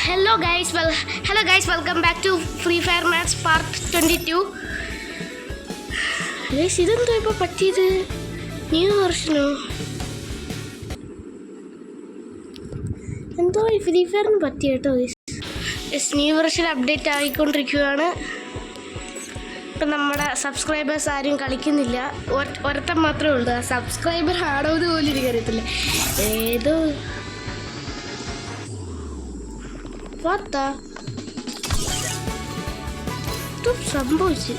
Hello guys, welcome back to Free Fire Match Part 22. Guys, ഇതെന്തോ ഇപ്പോൾ പറ്റിയത്? New വെർഷനോ എന്തോ ഈ ഫ്രീ ഫയറിന് പറ്റി കേട്ടോ. ന്യൂ വെർഷൻ അപ്ഡേറ്റ് ആയിക്കൊണ്ടിരിക്കുകയാണ്. ഇപ്പം നമ്മുടെ സബ്സ്ക്രൈബേഴ്സ് ആരും കളിക്കുന്നില്ല. ഒരുത്തം മാത്രമേ ഉള്ളൂ. ആ സബ്സ്ക്രൈബർ ആണോ എന്ന് പോലും എനിക്കറിയത്തില്ല. ഏതോ സംഭവിച്ചു.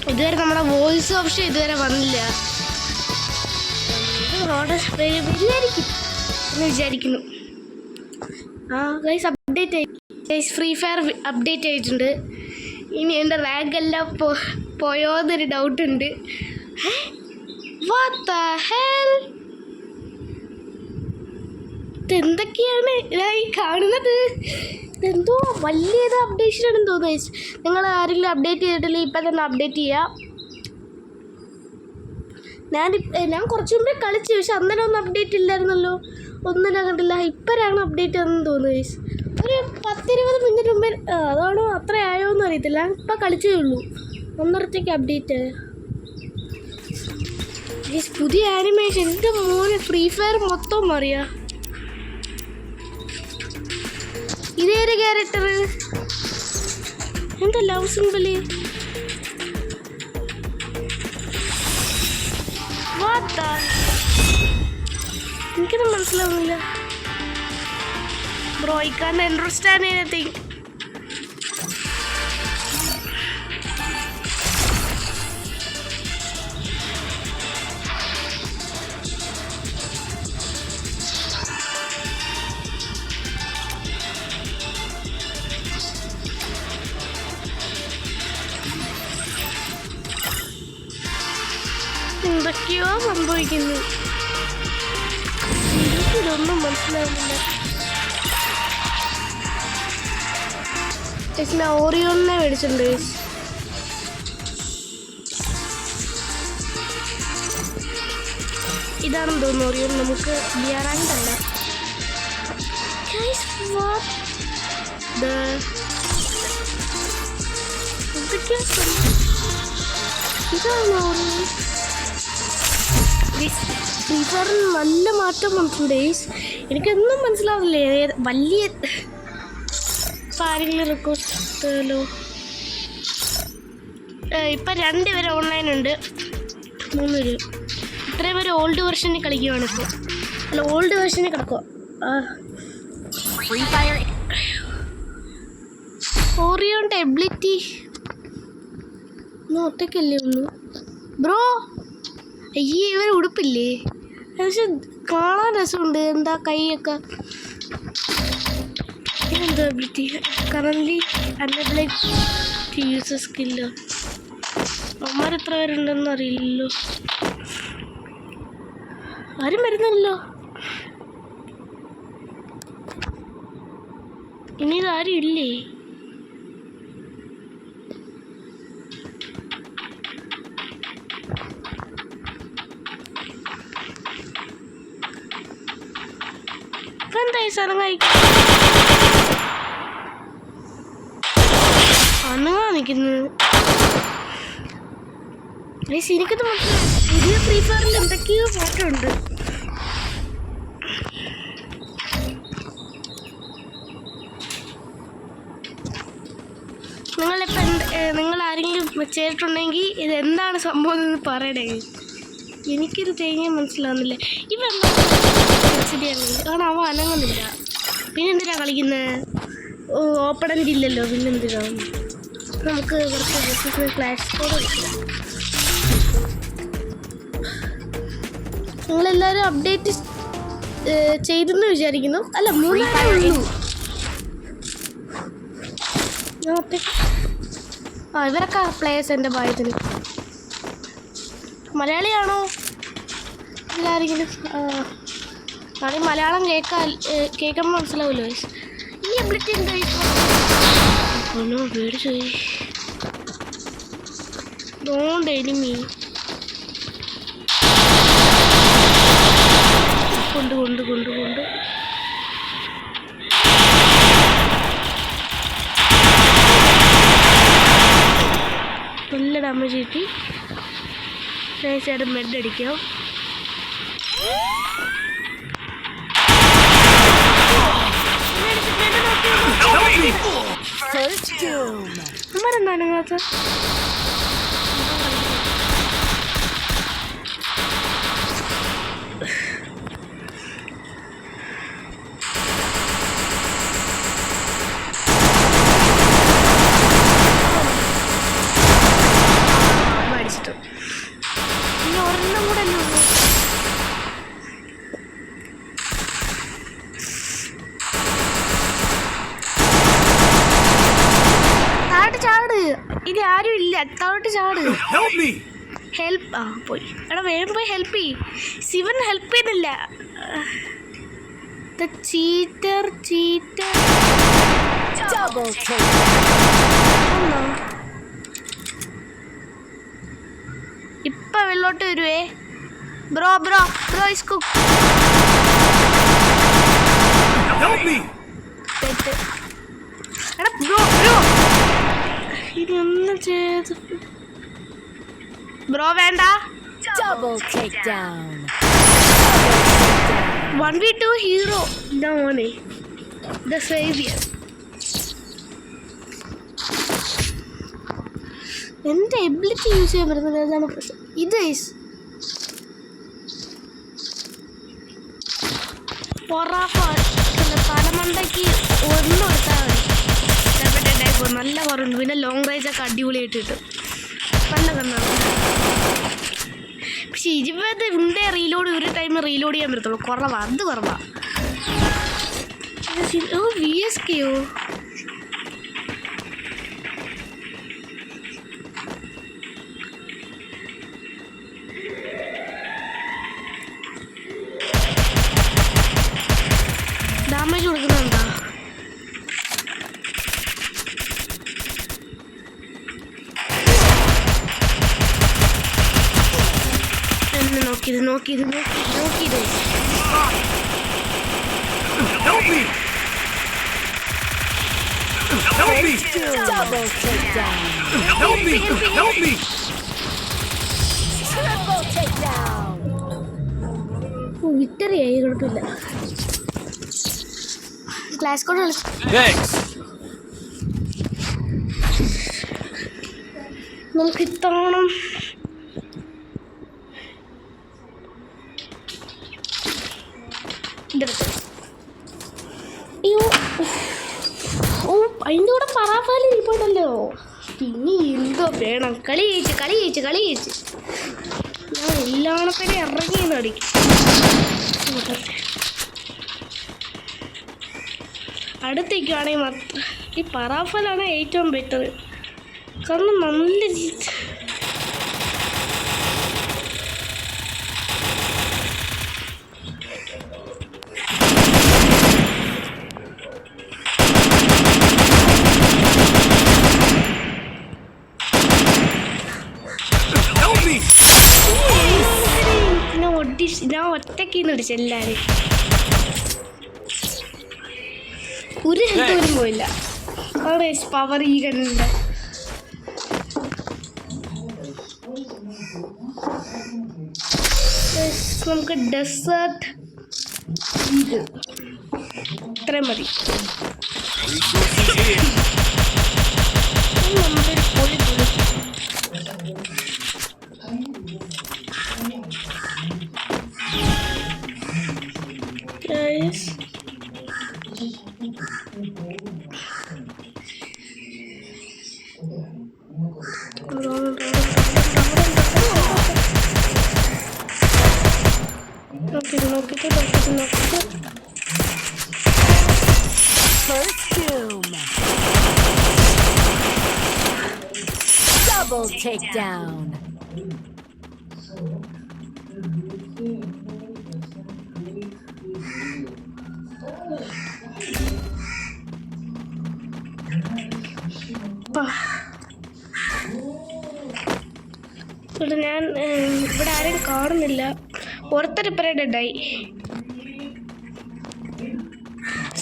ഇതുവരെ നമ്മുടെ വോയിസ് ഓപ്ഷൻ ഇതുവരെ വന്നില്ല. വരികയായിരിക്കും എന്ന് വിചാരിക്കുന്നു. ഗൈസ് അപ്ഡേറ്റ് ആയി. ഗൈസ് ഫ്രീ ഫയർ അപ്ഡേറ്റ് ആയിട്ടുണ്ട്. ഇനി എൻ്റെ റാങ്ക് എല്ലാം പോയോന്നൊരു ഡൗട്ടുണ്ട്. What the hell? ഇതെന്തൊക്കെയാണ് ഞാൻ ഈ കാണുന്നത്? ഇതെന്തോ വലിയത് അപ്ഡേഷനാണെന്ന് തോന്നുന്നു. നിങ്ങൾ ആരെങ്കിലും അപ്ഡേറ്റ് ചെയ്തിട്ടില്ല, ഇപ്പം തന്നെ അപ്ഡേറ്റ് ചെയ്യുക. ഞാൻ കുറച്ച് മുമ്പേ കളിച്ചു, പക്ഷെ അന്നേരം ഒന്നും അപ്ഡേറ്റ് ഇല്ലായിരുന്നല്ലോ. ഒന്നും ഞാൻ കണ്ടില്ല. ഇപ്പോഴാണ് അപ്ഡേറ്റ് ആണെന്ന് തോന്നുന്നത്. ഒരു 10-20 മിനിറ്റ് മുമ്പേ അതാണോ അത്ര ആയോന്നും അറിയത്തില്ല. ഇപ്പം കളിച്ചേ ഉള്ളൂ. ഒന്നരത്തേക്ക് അപ്ഡേറ്റ്. പുതിയ ആനിമേഷൻ. എൻ്റെ മോനെ ഫ്രീ ഫയർ മൊത്തം അറിയാം. ഇതേത് ക്യാരക്ടർ? എന്താ ലവ് സിംബല്? എനിക്കൊന്നും മനസ്സിലാവുന്നില്ല. Bro, I can't understand anything. എന്തൊക്കെയോ സംഭവിക്കുന്നു. എനിക്കിതൊന്നും മനസ്സിലാവുന്നില്ല. ഞാൻ ഓറിയോണിനെ മേടിച്ചിട്ടുണ്ട്. ഇതാണെന്ന് തോന്നുന്നു ഓറിയോൺ. നമുക്ക് ബിയറാണ്ടല്ല. ഇതാണോ ഓറിയോൺ? ഫ്രീ ഫയറിന് നല്ല മാറ്റം വന്നിട്ടുണ്ട്. എനിക്കൊന്നും മനസ്സിലാവില്ലേ. വലിയ ആരെങ്കിലും റെക്കോർഡ് ചെയ്താലോ? ഇപ്പം 2 പേര് ഓൺലൈൻ ഉണ്ട്, 3 പേര്. ഇത്രയും പേര് ഓൾഡ് വെർഷനിൽ കളിക്കുകയാണ് ഇപ്പോൾ. അല്ല, ഓൾഡ് വെർഷനിൽ കിടക്കുക. ഓറിയോൻ്റെ എബിലിറ്റി ഒറ്റയ്ക്കല്ലേ ഉള്ളൂ ബ്രോ. അയ്യേ, ഇവർ ഉടുപ്പില്ലേ? പക്ഷെ കാണാൻ രസമുണ്ട്. എന്താ കൈയൊക്കെ. എന്താ ability? Currently unability to use skill. അവന്മാർ എത്ര പേരുണ്ടെന്ന് അറിയില്ലല്ലോ. ആരും വരുന്നില്ലല്ലോ. ഇനി ഇതാരും ഇല്ലേ? എന്താ ഈ സ്ഥലം അണങ്ങാ നിൽക്കുന്നത്? എനിക്കത് പുതിയ ഫ്രീ ഫയറിൽ എന്തൊക്കെയോ മാറ്റമുണ്ട്. നിങ്ങൾ ആരെങ്കിലും ചെയ്തിട്ടുണ്ടെങ്കിൽ ഇതെന്താണ് സംഭവം എന്ന് പറയണേ. എനിക്കൊരു തേങ്ങ മനസ്സിലാവുന്നില്ല. ഇവൻ ശരിയാണ്, കാരണം അവൻ അനങ്ങുന്നില്ല. പിന്നെന്തിനാ കളിക്കുന്നത്? ഓപ്പണൻ്റ് ഇല്ലല്ലോ, പിന്നെന്തിനാണ്? നമുക്ക് കുറച്ച് ഫ്ലാഷ് കോഡ് കളിക്കാം. നിങ്ങളെല്ലാവരും അപ്ഡേറ്റ് ചെയ്തെന്ന് വിചാരിക്കുന്നു. അല്ല, 3 ഉള്ളൂ. ഇവരൊക്കെ പ്ലേയേഴ്സ് എൻ്റെ ഭാഗത്തിന്. മലയാളിയാണോ എല്ലാരെങ്കിലും? ആണെങ്കിൽ മലയാളം കേൾക്കുമ്പോൾ മനസ്സിലാവുമല്ലോ. ഈ എബിലിറ്റി എന്താ? പേടിച്ചു പോയി. Don't enemy. കൊണ്ട് ഡാമേജ് കിട്ടി. നൈസായിട്ട് മെഡ് അടിക്കാം. അമ്മരെന്താണ് നിങ്ങളത്? അടിച്ചിട്ട് ഇനി ഒരെണ്ണം കൂടെ അല്ലേ ഉള്ളൂ. ചാട്, ഇനി ആരും ഇല്ല. താഴോട്ട് ചാട്. ഹെൽപ്പ്. ആ പോയി. എടാ വേഗം പോയി ഹെൽപ്പ് ചെയ്യ്. ശിവൻ ഹെൽപ്പ് ചെയ്യുന്നില്ല. ചീറ്റർ ഇപ്പൊ വെള്ളോട്ട് വരുവേ. Bro is cook. എടാ ബ്രോ ഇനി ഒന്നും ചെയ്ത് ബ്രോ വേണ്ട. 1v2 hero. ഇതാ മോനെ ദ സേവിയർ. എൻ്റെ എബിലിറ്റി യൂസ് ചെയ്യാൻ പറ്റുന്നില്ല, അതാണ് പ്രശ്നം. ഇത് തലമണ്ടയ്ക്ക് ഒന്നും എടുത്താൽ മതി. നല്ല കുറവുണ്ട്. പിന്നെ ലോങ് റേഞ്ചൊക്കെ അടിപൊളിയായിട്ട് കിട്ടും. നല്ല കണ്ണാണ്. പക്ഷെ 20 ഉണ്ട് റീലോഡ്. ഒരു ടൈം റീലോഡ് ചെയ്യാൻ പറ്റത്തുള്ളൂ. കുറവാണ്, അത് കുറവാണ്. ഓ VSKയോ ഡാമേജ് കൊടുക്കുന്നുണ്ടോ? നോക്കിയത് വിക്ടറിയായി. കുഴപ്പമില്ല. ക്ലാസ് കോഡ് നമുക്ക് ഇത്തവണ അയ്യോ അതിൻ്റെ കൂടെ പറാഫാലി ഇരിപ്പുണ്ടല്ലോ. ഇനി എന്തോ വേണം? കളി ജയിച്ച് ഞാൻ എല്ലാണത്തിനും ഇറങ്ങിയെന്ന് അടിക്കും. അടുത്തേക്കാണെങ്കിൽ ഈ പറാഫലാണ് ഏറ്റവും ബെറ്റർ. കാരണം നല്ല ഞാൻ ഒറ്റയ്ക്കിന്ന് അടിച്ചു എല്ലാവരും. ഒരു ഹെൽത്ത് പോലും പോയില്ല. പവർ ഈ കണ്ടുണ്ട്. നമുക്ക് ഡെസേർട്ട് ഇത്രയും മതി. നമ്മുടെ പൊളി Double takedown. ഞാൻ ഇവിടെ ആരെയും കാണുന്നില്ല. ഒരുത്തരിപ്പറേ ഡെഡായി.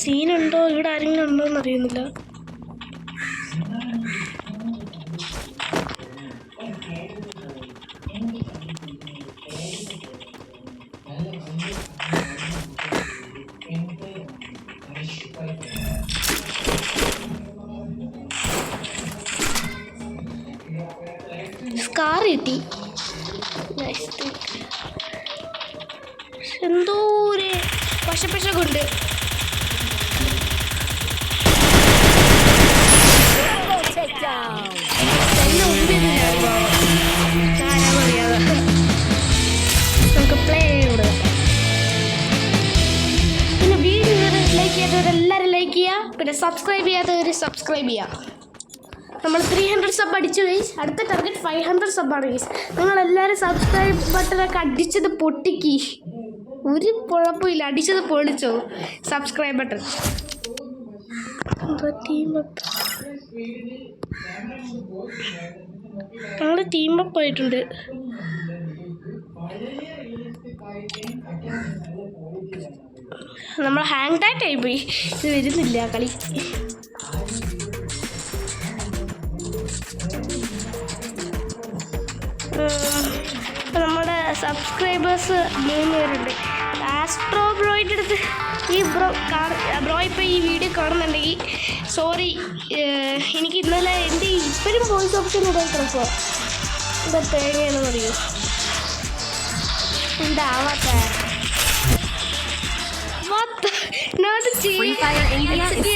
സീനുണ്ടോ ഇവിടെ ആരെങ്കിലും ഉണ്ടോ എന്ന് അറിയുന്നില്ല. കിട്ടി. എന്തോ ഒരു പശപ്പശകുണ്ട്. Double takedown. എന്നെ ഒന്നില്ലായിരുന്നു. ആരാന്നറിയാതെ നമുക്ക് പ്ലേ ചെയ്ത് പിന്നെ വീഡിയോ ലൈക്ക് ചെയ്യാത്തവരെല്ലാവരും ലൈക്ക് ചെയ്യുക. പിന്നെ സബ്സ്ക്രൈബ് ചെയ്യാത്തവർ സബ്സ്ക്രൈബ് ചെയ്യുക. നമ്മൾ 300 സബ് അടിച്ചു ഗൈസ്. അടുത്ത ടാർഗറ്റ് 500 സബ്ബാണ് ഗൈസ്. നിങ്ങളെല്ലാവരും സബ്സ്ക്രൈബ് ബട്ടണൊക്കെ അടിച്ചത് പൊട്ടിക്കി. ഒരു കുഴപ്പമില്ല, അടിച്ചത് പൊളിച്ചോ സബ്സ്ക്രൈബ് ബട്ടൺ. ഞങ്ങൾ ടീമപ്പ് ആയിട്ടുണ്ട്. നമ്മൾ ഹാങ് ടാറ്റ് ആയിപ്പോയി. ഇത് വരുന്നില്ല കളി. നമ്മുടെ സബ്സ്ക്രൈബേഴ്സ് 3 പേരുണ്ട്. ആസ്ട്രോ ബ്രോയുടെ അടുത്ത് ഈ ബ്രോ ഇപ്പോൾ ഈ വീഡിയോ കാണുന്നുണ്ടെങ്കിൽ സോറി. എനിക്ക് ഇന്നലെ എൻ്റെ ഇപ്പോഴും വോയിസ് ഓപ്ഷൻ ഇടായിട്ടോ. എന്താ തേങ്ങയാണെന്ന് പറയൂ. എന്താവാത്ത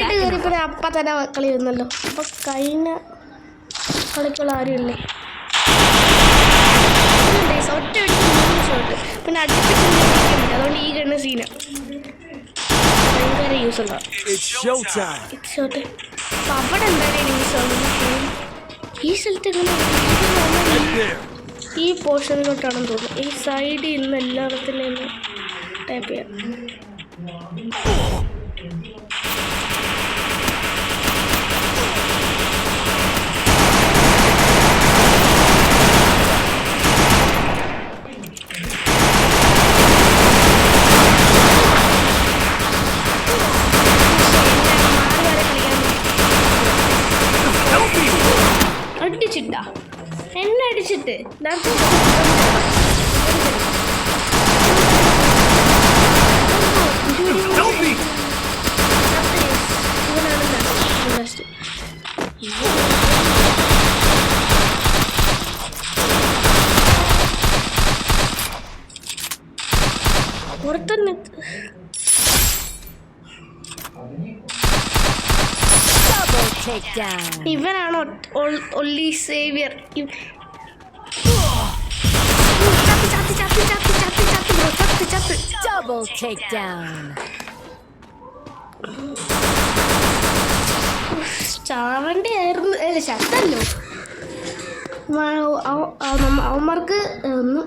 കയറിയപ്പോൾ അപ്പം തന്നെ കളി വന്നല്ലോ. അപ്പോൾ കഴിഞ്ഞ കളിക്കുള്ള ആരുമില്ലേ. ഒറ്റ ഷോട്ട് പിന്നെ അടുപ്പിച്ചില്ല. അതുകൊണ്ട് ഈ കണ്ണ സീന ഭയങ്കര യൂസ് ഉള്ള ഷോട്ട്. അപ്പം അവിടെ എന്തായാലും യൂസ് ആവുന്നത് ഈ സ്ഥലത്ത് ഈ പോർഷനിലോട്ടാണെന്ന് തോന്നുന്നു. ഈ സൈഡിൽ നിന്ന് എല്ലായിടത്തിലും ടൈപ്പ് ചെയ്യാം. അടിച്ചിട്ടാ എന്നെ അടിച്ചിട്ട് പുറത്തന്നെ ഇവനാണോ ഒല്ലി സേവിയർ? Double takedown. ചാവണ്ടേ ആയിരുന്നു. അല്ല ശക്തല്ലോ അവന്മാർക്ക് ഒന്ന്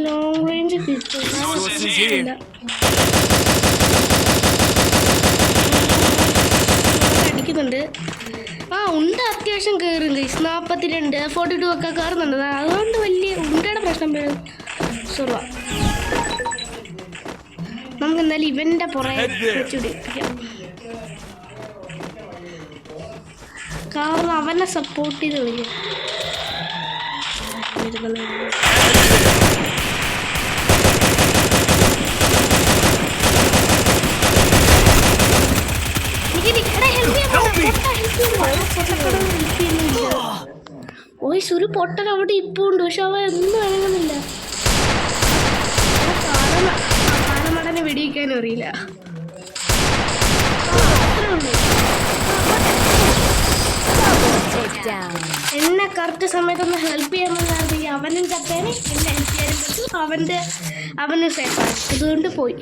ലോങ് റേഞ്ച് കിട്ടില്ല. അടിക്കുന്നുണ്ട്. ഉണ്ട് അത്യാവശ്യം കയറും ഗൈസ്. 42 42 ഒക്കെ കയറുന്നുണ്ട്. അതുകൊണ്ട് വലിയ ഉണ്ടയുടെ പ്രശ്നം സോൾവ. നമുക്ക് എന്തായാലും ഇവൻ്റെ പുറകെ വെച്ചുപിടിപ്പിക്കാം. കാരണം അവനെ സപ്പോർട്ട് ചെയ്ത് വരിക. വോയിസ് ഒരു പൊട്ടൻ അവിടെ ഇപ്പോൾ ഉണ്ട്. പക്ഷെ അവ ഒന്നും അനങ്ങുന്നില്ല. കാലമടനെ വെടിയിക്കാനും അറിയില്ല. എന്നെ കറക്റ്റ് സമയത്തൊന്ന് ഹെൽപ്പ് ചെയ്യാമെന്നായിരുന്നെങ്കിൽ അവനും ചത്തേനെ, എന്നെ ഹെൽപ്പ് ചെയ്യാനും പറ്റും. അവന് സേഫാണ്. അതുകൊണ്ട് പോയി.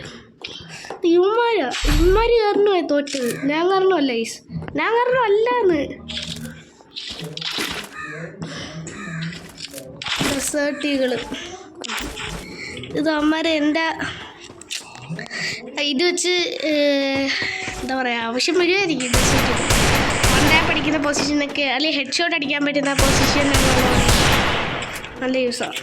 ഇവന്മാര് കാരണമായി തോറ്റത്. ഞാൻ കാരണമല്ല ഈസ്, ഞാൻ കാരണം അല്ലാന്ന്. ഡെസേർട്ടികള് ഇത് അമ്മമാരെ എൻ്റെ ഇത് വെച്ച് എന്താ പറയുക ആവശ്യം വരുമായിരിക്കും. ഡെസേർട്ട് ഒണ്ടാ പഠിക്കുന്ന പൊസിഷനൊക്കെ അല്ലെങ്കിൽ ഹെഡ് ഷോട്ട് അടിക്കാൻ പറ്റുന്ന പൊസിഷൻ നല്ല യൂസാണ്.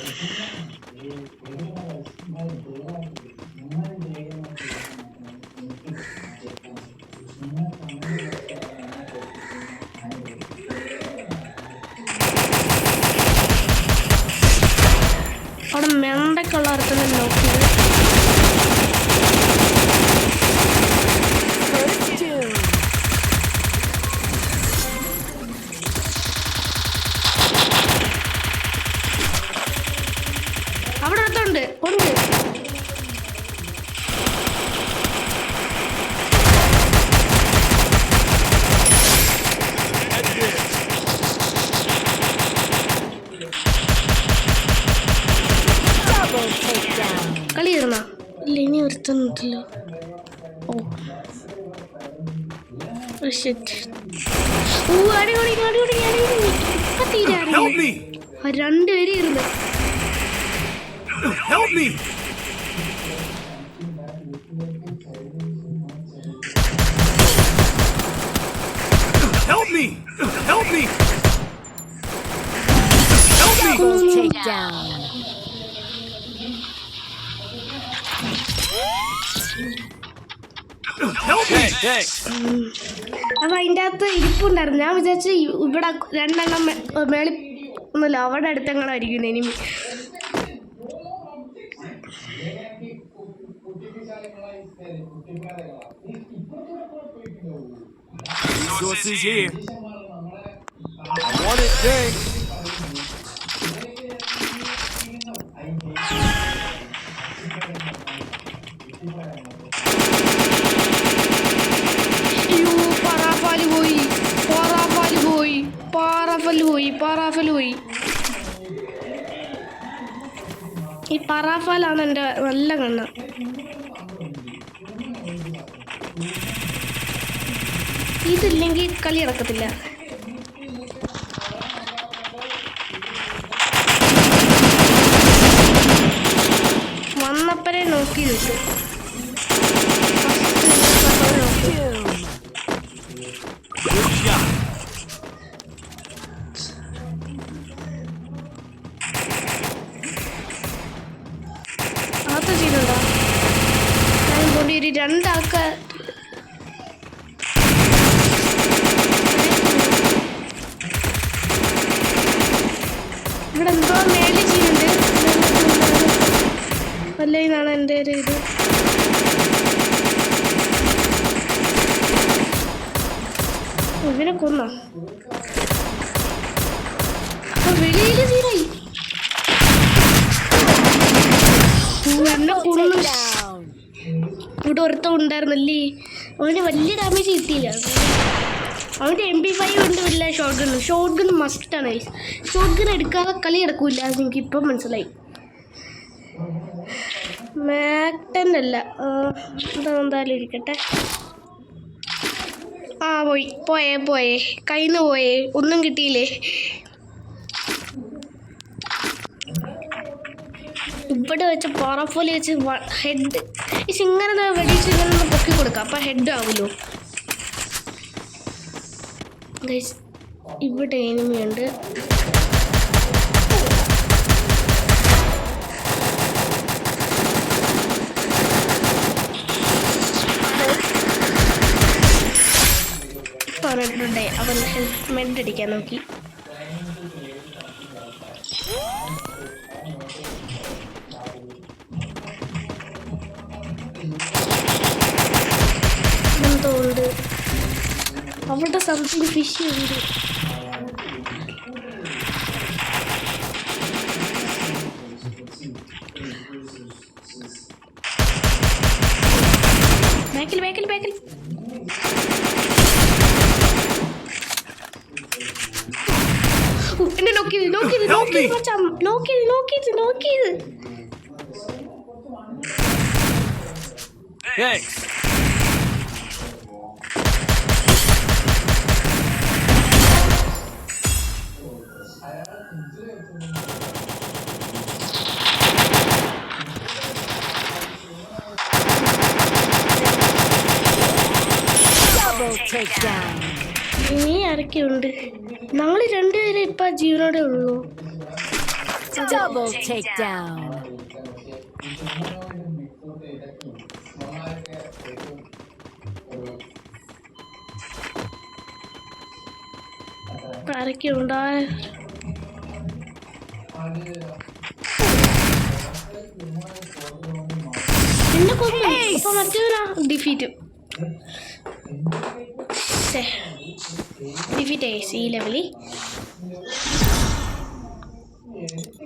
അവിടെ മെണ്ടക്കുള്ള അർത്ഥം നോക്കിയത്. ഇല്ല ഇനി ഒരുത്തുന്നിട്ടില്ല. ഓ രണ്ടുപേരും ഇരുന്ന് Double takedown. അപ്പൊ അതിൻ്റെ അകത്ത് ഇരിപ്പുണ്ടായിരുന്നു. ഞാൻ വിചാരിച്ചു ഇവിടെ രണ്ടെണ്ണം മേളി ഒന്നുമില്ല, അവിടെ അടുത്തെങ്ങാനായിരിക്കും enemy. Resources here. I want it big. പാറാഫൽ പോയി. ഈ പാറാഫലാണ് എൻ്റെ നല്ല കണ്ണ്. ഇതില്ലെങ്കിൽ കളി നടക്കത്തില്ല. വന്നപ്പരെ നോക്കി കിട്ടും. അത് ചെയ്യുന്നുണ്ടോ? ഞാൻ കൊണ്ട് ഒരു രണ്ടാൾക്ക് ഇവിടെ എന്തോ മേലെ ചെയ്യുന്നുണ്ട്. അല്ല ഇതാണ് എൻ്റെ ഒരു ഇത്. ഇവനെ കൊന്നോ? വെളിയിൽ തീരായി എന്നെ കൊന്നു. ഇവിടെ ഒരുത്തം ഉണ്ടായിരുന്നല്ലേ, അവന് വലിയ ഡാമേജ് കിട്ടിയില്ല. അവൻ്റെ MP5 ഉണ്ട്, വലിയ ഷോട്ട് ഗൺ മസ്റ്റാണ്. ഷോട്ട് ഗൺ എടുക്കാതെ കളി കിടക്കൂല, എനിക്ക് ഇപ്പം മനസ്സിലായി. മാക്-10 അല്ല, എന്തായാലും ഇരിക്കട്ടെ. ആ പോയേ കയ്യിൽ നിന്ന് പോയേ, ഒന്നും കിട്ടിയില്ലേ. ഇവിടെ വെച്ച് പാറഫോലി വെച്ച് ഹെഡ് ഇങ്ങനെ വെടിച്ച് ഇങ്ങനെ പൊക്കി കൊടുക്കാം, അപ്പം ഹെഡ് ആവുമല്ലോ. ഇവിടെ എനിമിയുണ്ട്. പറഞ്ഞിട്ടുണ്ടേ അവൻ ഹെൽമെറ്റ് അടിക്കാൻ നോക്കി. എന്തോണ്ട് അവിടെ സംതിങ് ഫിഷ് ഉണ്ട്. ബാക്കിൽ എന്നെ നോക്കിയത്. Thanks. Double takedown. നീ ആരൊക്കെയുണ്ട്? ഞങ്ങൾ രണ്ടുപേരെ ഇപ്പൊ ജീവനോടെ ഉള്ളൂ. Double takedown. ആരൊക്കെയുണ്ടാ? എന്നെ കൊന്നു. അപ്പൊ മറ്റേവനാ ഡിഫീറ്റ് ഈ ലെവലിൽ.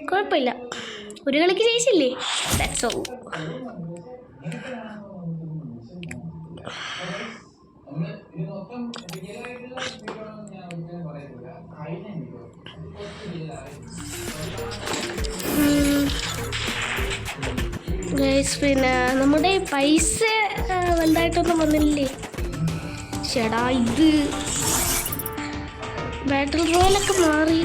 കുഴപ്പമില്ല, ഒരു കളിക്ക് ജയിച്ചില്ലേ. That's all. ഗൈസ് പിന്നെ നമ്മുടെ പൈസ വലുതായിട്ടൊന്നും വന്നില്ലേ. ചേടാ ഇത് ബാറ്റിൽ റോയലൊക്കെ മാറി.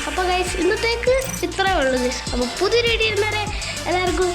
അപ്പോൾ ഗൈസ് ഇന്നത്തേക്ക് ഇത്രയേ ഉള്ളൂ ഗൈസ്. അപ്പോൾ പുതിയൊരു വീഡിയോ ഇരുന്നവരെ എല്ലാവർക്കും